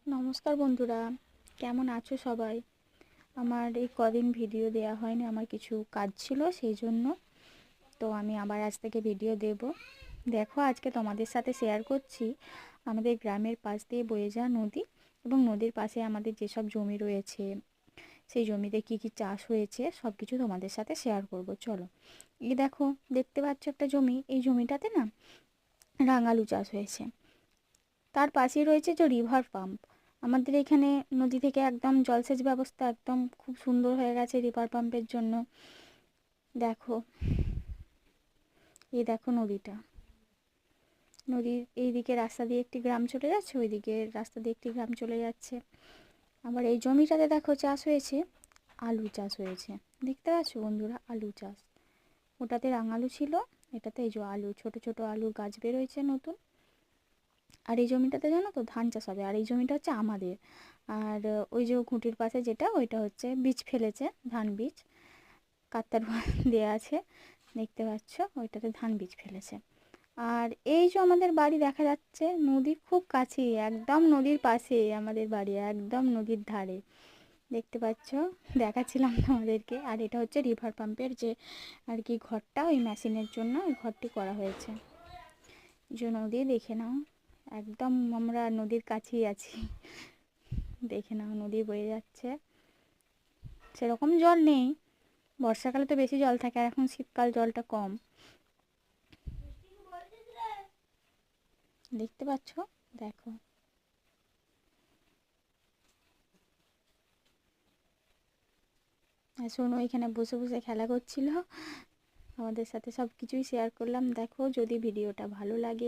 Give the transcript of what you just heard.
নমস্কার বন্ধুরা, কেমন আছো সবাই? আমার এই কদিন ভিডিও দেওয়া হয়নি, আমার কিছু কাজ ছিল সেই জন্য। তো আমি আবার আজ থেকে ভিডিও দেব। দেখো, আজকে তোমাদের সাথে শেয়ার করছি আমাদের গ্রামের পাশ দিয়ে বয়ে যাওয়া নদী এবং নদীর পাশে আমাদের যেসব জমি রয়েছে, সেই জমিতে কি কি চাষ হয়েছে সব কিছু তোমাদের সাথে শেয়ার করব। চলো, এই দেখো, দেখতে পাচ্ছ একটা জমি। এই জমিটাতে না রাঙালু চাষ হয়েছে। তার পাশেই রয়েছে যে রিভার পাম্প। আমাদের এখানে নদী থেকে একদম জলসেচ ব্যবস্থা একদম খুব সুন্দর হয়ে গেছে রিভার পাম্পের জন্য। দেখো, এই দেখো নদীটা। নদীর এই দিকে রাস্তা দিয়ে একটি গ্রাম চলে যাচ্ছে, ওইদিকে রাস্তা দিয়ে একটি গ্রাম চলে যাচ্ছে। আবার এই জমিটাতে দেখো চাষ হয়েছে, আলু চাষ হয়েছে। দেখতে পাচ্ছ বন্ধুরা, আলু চাষ। ওটাতে রাঙালু ছিল, এটাতে এই যে আলু, ছোট ছোট আলুর গাছ বেরোয়েছে নতুন। আর এই জমিটাতে জানো তো ধান চাষ হবে। আর এই জমিটা হচ্ছে আমাদের। আর ওই যে খুঁটির পাশে যেটা, ওইটা হচ্ছে বীজ ফেলেছে, ধান বীজ কাত্তার দেওয়া আছে, দেখতে পাচ্ছ, ওইটাতে ধান বীজ ফেলেছে। আর এই যে আমাদের বাড়ি দেখা যাচ্ছে নদীর খুব কাছেই, একদম নদীর পাশে আমাদের বাড়ি, একদম নদীর ধারে। দেখতে পাচ্ছ, দেখাচ্ছিলাম তোমাদেরকে। আর এটা হচ্ছে রিভার পাম্পের যে আর কি ঘরটা, ওই মেশিনের জন্য ওই ঘরটি করা হয়েছে। যে নদী দেখে নাও, একদম আমরা নদীর কাছেই আছি। দেখে নাও, নদী বয়ে যাচ্ছে। সেরকম জল নেই, বর্ষাকালে তো বেশি জল থাকে, আর এখন শীতকাল জলটা কম। দেখতে পাচ্ছ, দেখো। আর শোনো, এখানে বসে বসে খেলা করছিল, আমাদের সাথে সব কিছুই শেয়ার করলাম। দেখো, যদি ভিডিওটা ভালো লাগে